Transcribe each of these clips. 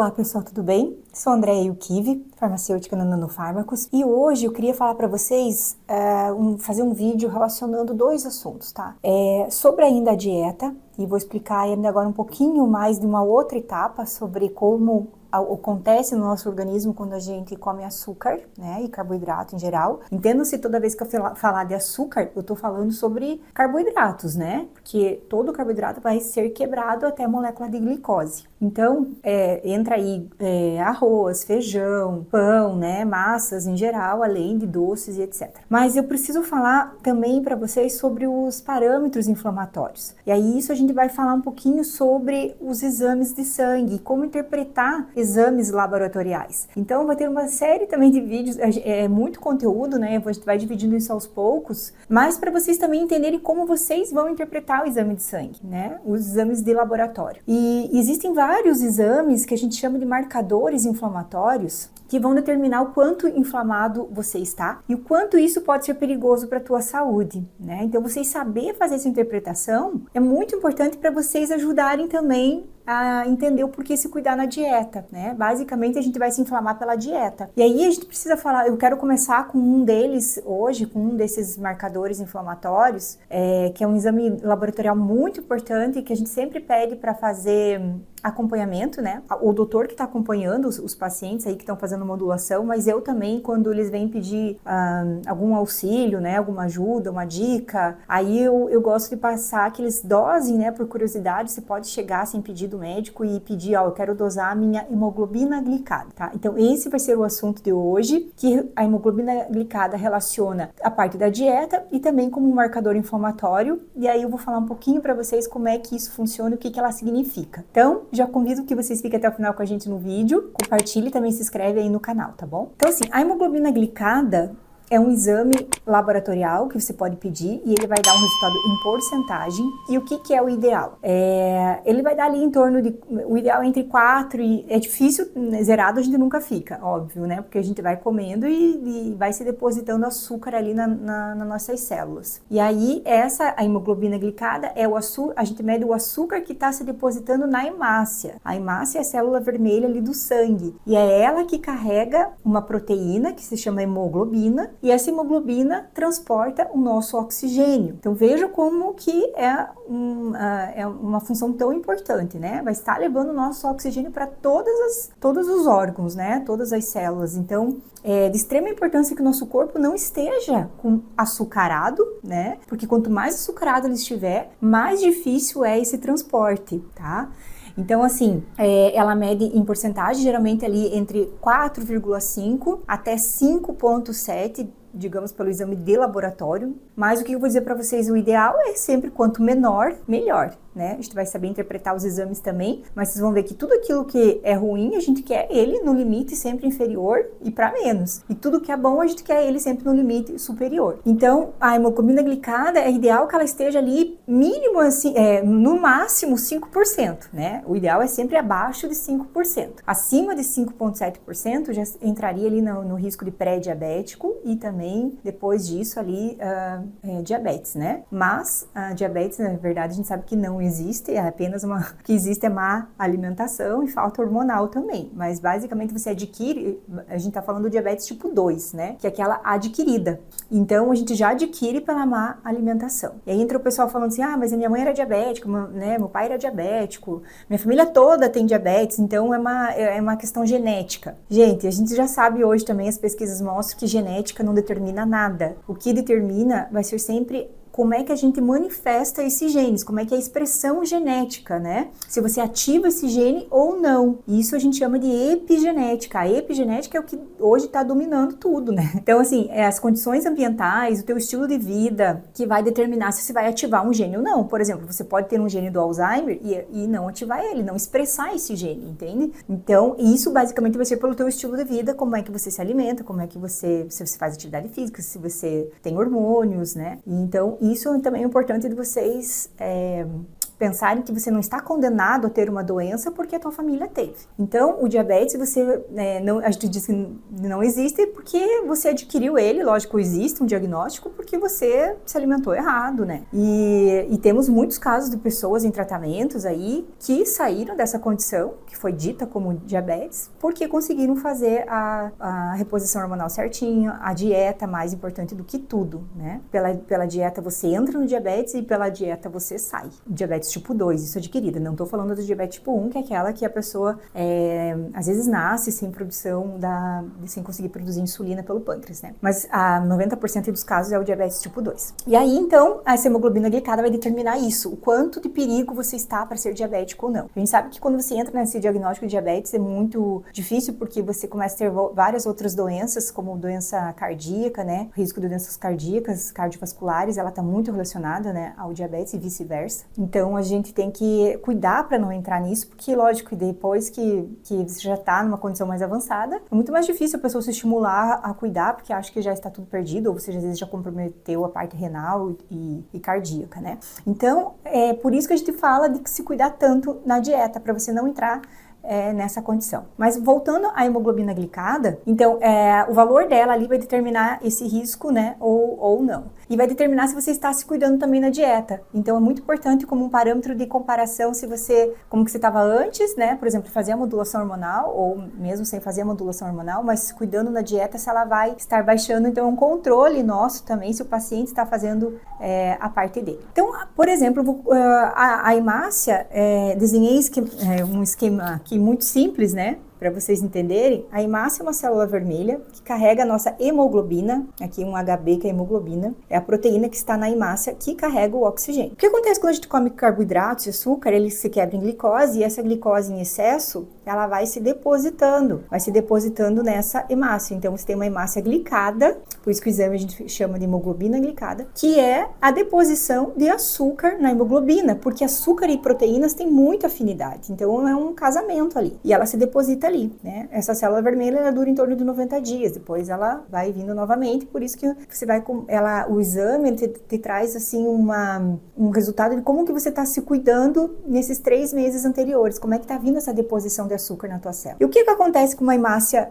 Olá pessoal, tudo bem? Sou a Andréia Yukivi, farmacêutica na Nanofármacos, e hoje eu queria falar para vocês, fazer um vídeo relacionando dois assuntos, tá? Sobre ainda a dieta, e vou explicar ainda agora um pouquinho mais de uma outra etapa sobre como acontece no nosso organismo quando a gente come açúcar, né, e carboidrato em geral. Entenda-se toda vez que eu falar de açúcar, eu tô falando sobre carboidratos, né, porque todo carboidrato vai ser quebrado até a molécula de glicose. Então, entra aí arroz, feijão, pão, né, massas em geral, além de doces e etc. Mas eu preciso falar também para vocês sobre os parâmetros inflamatórios. E aí isso a gente vai falar um pouquinho sobre os exames de sangue, como interpretar exames laboratoriais. Então vai ter uma série também de vídeos, é muito conteúdo, né? A gente vai dividindo isso aos poucos, mas para vocês também entenderem como vocês vão interpretar o exame de sangue, né? Os exames de laboratório. E existem vários exames que a gente chama de marcadores inflamatórios que vão determinar o quanto inflamado você está e o quanto isso pode ser perigoso para a tua saúde, né? Então, vocês saber fazer essa interpretação é muito importante para vocês ajudarem também a entender o porquê se cuidar na dieta, né? Basicamente, a gente vai se inflamar pela dieta. E aí, a gente precisa falar, eu quero começar com um deles hoje, com um desses marcadores inflamatórios, que é um exame laboratorial muito importante, que a gente sempre pede para fazer acompanhamento, né? O doutor que está acompanhando os pacientes aí que estão fazendo modulação, mas eu também, quando eles vêm pedir algum auxílio, né? Alguma ajuda, uma dica, aí eu gosto de passar que eles dosem, né? Por curiosidade, você pode chegar sem pedir do médico e pedir, eu quero dosar a minha hemoglobina glicada, tá? Então, esse vai ser o assunto de hoje, que a hemoglobina glicada relaciona a parte da dieta e também como um marcador inflamatório, e aí eu vou falar um pouquinho para vocês como é que isso funciona e o que ela significa. Então, já convido que vocês fiquem até o final com a gente no vídeo, compartilhe e também se inscreve aí no canal, tá bom? Então assim, a hemoglobina glicada é um exame laboratorial que você pode pedir e ele vai dar um resultado em porcentagem. E o que é o ideal? Ele vai dar ali em torno de... O ideal é entre 4 e... É difícil, zerado a gente nunca fica, óbvio, né? Porque a gente vai comendo e vai se depositando açúcar ali nas nossas células. E aí, a hemoglobina glicada é o açúcar... A gente mede o açúcar que está se depositando na hemácia. A hemácia é a célula vermelha ali do sangue. E é ela que carrega uma proteína que se chama hemoglobina. E essa hemoglobina transporta o nosso oxigênio. Então veja como que é uma função tão importante, né? Vai estar levando o nosso oxigênio para todos os órgãos, né? Todas as células. Então é de extrema importância que o nosso corpo não esteja açucarado, né? Porque quanto mais açucarado ele estiver, mais difícil é esse transporte, tá? Então, assim, ela mede em porcentagem, geralmente ali entre 4,5 até 5,7, digamos, pelo exame de laboratório. Mas o que eu vou dizer para vocês, o ideal é sempre quanto menor, melhor, né? A gente vai saber interpretar os exames também, mas vocês vão ver que tudo aquilo que é ruim, a gente quer ele no limite sempre inferior e para menos. E tudo que é bom, a gente quer ele sempre no limite superior. Então, a hemoglobina glicada é ideal que ela esteja ali mínimo, assim, no máximo 5%, né? O ideal é sempre abaixo de 5%. Acima de 5,7% já entraria ali no risco de pré-diabético e também, depois disso, ali, diabetes, né? Mas a diabetes, na verdade, a gente sabe que não existe, é apenas o que existe é má alimentação e falta hormonal também. Mas, basicamente, você adquire, a gente tá falando do diabetes tipo 2, né? Que é aquela adquirida. Então, a gente já adquire pela má alimentação. E aí entra o pessoal falando assim, mas a minha mãe era diabética, né? Meu pai era diabético, minha família toda tem diabetes, então é uma questão genética. Gente, a gente já sabe hoje também, as pesquisas mostram que genética não determina nada. O que determina vai ser sempre como é que a gente manifesta esses genes, como é que é a expressão genética, né? Se você ativa esse gene ou não. Isso a gente chama de epigenética. A epigenética é o que hoje está dominando tudo, né? Então, assim, as condições ambientais, o teu estilo de vida, que vai determinar se você vai ativar um gene ou não. Por exemplo, você pode ter um gene do Alzheimer e não ativar ele, não expressar esse gene, entende? Então, isso basicamente vai ser pelo teu estilo de vida, como é que você se alimenta, como é que se você faz atividade física, se você tem hormônios, né? Então, isso também é importante de vocês pensarem que você não está condenado a ter uma doença porque a tua família teve. Então, o diabetes, a gente diz que não existe porque você adquiriu ele, lógico, existe um diagnóstico porque você se alimentou errado, né? E temos muitos casos de pessoas em tratamentos aí que saíram dessa condição, que foi dita como diabetes, porque conseguiram fazer a reposição hormonal certinho, a dieta mais importante do que tudo, né? Pela dieta você entra no diabetes e pela dieta você sai. Diabetes tipo 2, isso é adquirida. Não tô falando do diabetes tipo 1, que é aquela que a pessoa às vezes nasce sem sem conseguir produzir insulina pelo pâncreas, né? Mas a 90% dos casos é o diabetes tipo 2. E aí, então, essa hemoglobina glicada vai determinar isso, o quanto de perigo você está para ser diabético ou não. A gente sabe que quando você entra nesse diagnóstico de diabetes é muito difícil porque você começa a ter várias outras doenças, como doença cardíaca, né? O risco de doenças cardíacas, cardiovasculares, ela está muito relacionada, né, ao diabetes e vice-versa. Então, a gente tem que cuidar para não entrar nisso, porque, lógico, depois que você já está numa condição mais avançada, é muito mais difícil a pessoa se estimular a cuidar, porque acha que já está tudo perdido, ou você às vezes já comprometeu a parte renal e cardíaca, né? Então, é por isso que a gente fala de se cuidar tanto na dieta, para você não entrar nessa condição. Mas voltando à hemoglobina glicada, então o valor dela ali vai determinar esse risco, né, ou não. E vai determinar se você está se cuidando também na dieta. Então é muito importante como um parâmetro de comparação como que você estava antes, né, por exemplo, fazer a modulação hormonal, ou mesmo sem fazer a modulação hormonal, mas se cuidando na dieta, se ela vai estar baixando. Então é um controle nosso também, se o paciente está fazendo a parte dele. Então, por exemplo, a hemácia, desenhei um esquema aqui muito simples, né? Para vocês entenderem, a hemácia é uma célula vermelha que carrega a nossa hemoglobina, aqui um HB que é a hemoglobina, é a proteína que está na hemácia que carrega o oxigênio. O que acontece quando a gente come carboidratos e açúcar? Ele se quebra em glicose e essa glicose em excesso, ela vai se depositando nessa hemácia. Então você tem uma hemácia glicada, por isso que o exame a gente chama de hemoglobina glicada, que é a deposição de açúcar na hemoglobina, porque açúcar e proteínas têm muita afinidade, então é um casamento ali, e ela se deposita ali, né? Essa célula vermelha, ela dura em torno de 90 dias, depois ela vai vindo novamente, por isso que você vai o exame te traz assim um resultado de como que você está se cuidando nesses 3 meses anteriores, como é que está vindo essa deposição de açúcar na tua célula. E o que acontece com uma hemácia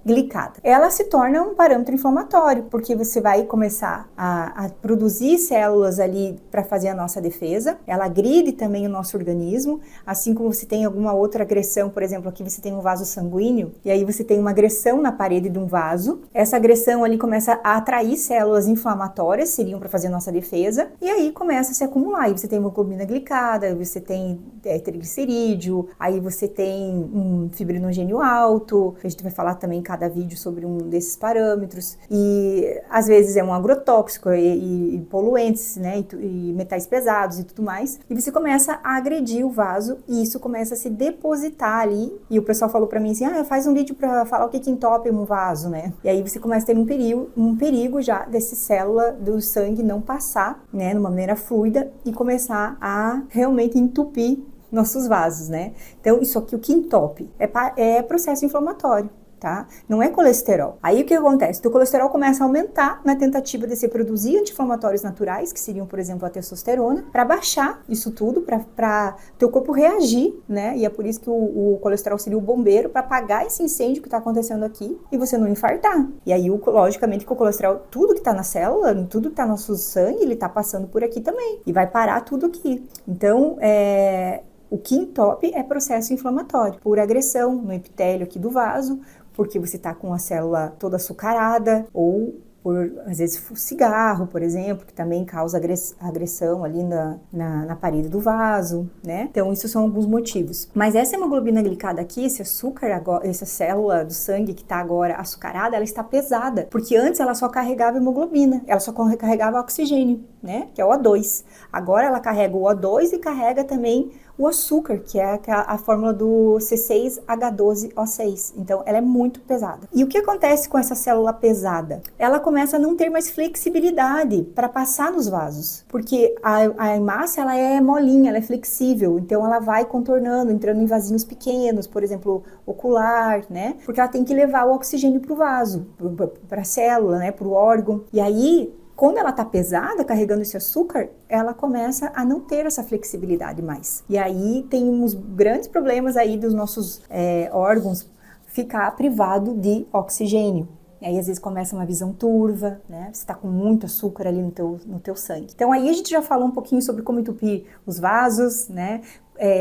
glicada? Ela se torna um parâmetro inflamatório, porque você vai começar a produzir células ali para fazer a nossa defesa, ela agride também o nosso organismo, assim como você tem alguma outra agressão, por exemplo, aqui você tem um vaso sanguíneo, e aí você tem uma agressão na parede de um vaso, essa agressão ali começa a atrair células inflamatórias, seriam para fazer a nossa defesa, e aí começa a se acumular, e você tem hemoglobina glicada, você tem triglicerídeo, aí você tem um fibrinogênio alto, a gente vai falar também em cada vídeo sobre um desses parâmetros, e às vezes é um agrotóxico e poluentes, né, e metais pesados e tudo mais, e você começa a agredir o vaso, e isso começa a se depositar ali. E o pessoal falou pra mim assim, faz um vídeo pra falar o que entope um vaso, né? E aí você começa a ter um perigo já dessa célula do sangue não passar, né, de uma maneira fluida e começar a realmente entupir nossos vasos, né? Então, isso aqui, o que entope é processo inflamatório. Tá? Não é colesterol. Aí o que acontece? O colesterol começa a aumentar na tentativa de se produzir anti-inflamatórios naturais, que seriam, por exemplo, a testosterona, para baixar isso tudo, para teu corpo reagir, né? E é por isso que o colesterol seria o bombeiro para apagar esse incêndio que está acontecendo aqui e você não infartar. E aí, logicamente, que o colesterol, tudo que está na célula, tudo que está no nosso sangue, ele está passando por aqui também e vai parar tudo aqui. Então, o que entope é processo inflamatório, por agressão no epitélio aqui do vaso, porque você está com a célula toda açucarada, ou por, às vezes, cigarro, por exemplo, que também causa agressão ali na parede do vaso, né? Então, isso são alguns motivos. Mas essa hemoglobina glicada aqui, esse açúcar, essa célula do sangue que está agora açucarada, ela está pesada, porque antes ela só carregava hemoglobina, ela só carregava oxigênio, né? Que é o O2. Agora ela carrega o O2 e carrega também o açúcar, que é a fórmula do C6H12O6. Então, ela é muito pesada. E o que acontece com essa célula pesada? Ela começa a não ter mais flexibilidade para passar nos vasos, porque a hemácia, ela é molinha, ela é flexível, então ela vai contornando, entrando em vasinhos pequenos, por exemplo, ocular, né? Porque ela tem que levar o oxigênio para o vaso, para a célula, né? Para o órgão. E aí, quando ela tá pesada, carregando esse açúcar, ela começa a não ter essa flexibilidade mais. E aí tem uns grandes problemas aí dos nossos órgãos ficar privado de oxigênio. E aí, às vezes, começa uma visão turva, né? Você tá com muito açúcar ali no teu sangue. Então, aí a gente já falou um pouquinho sobre como entupir os vasos, né?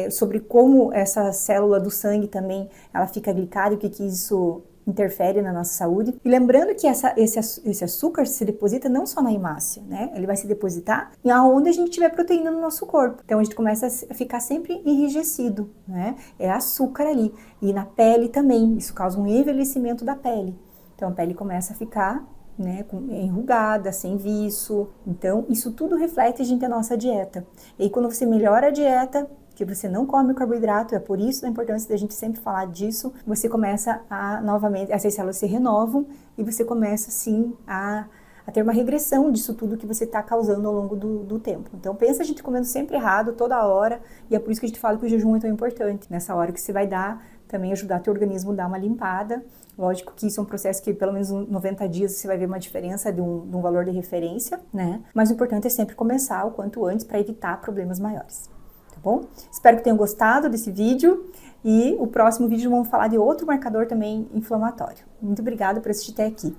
Sobre como essa célula do sangue também, ela fica glicada e o que isso interfere na nossa saúde. E lembrando que esse açúcar se deposita não só na hemácia, né? Ele vai se depositar em aonde a gente tiver proteína no nosso corpo. Então, a gente começa a ficar sempre enrijecido, né? É açúcar ali. E na pele também, isso causa um envelhecimento da pele. Então, a pele começa a ficar, né, enrugada, sem viço. Então, isso tudo reflete, gente, a nossa dieta. E aí, quando você melhora a dieta, que você não come carboidrato, é por isso a importância da gente sempre falar disso, você começa novamente, essas células se renovam e você começa, sim, a ter uma regressão disso tudo que você está causando ao longo do tempo. Então, pensa a gente comendo sempre errado, toda hora, e é por isso que a gente fala que o jejum é tão importante. Nessa hora que você vai dar, também ajudar teu organismo a dar uma limpada. Lógico que isso é um processo que pelo menos 90 dias você vai ver uma diferença de um valor de referência, né? Mas o importante é sempre começar o quanto antes para evitar problemas maiores, tá bom? Espero que tenham gostado desse vídeo e o próximo vídeo vamos falar de outro marcador também inflamatório. Muito obrigada por assistir até aqui.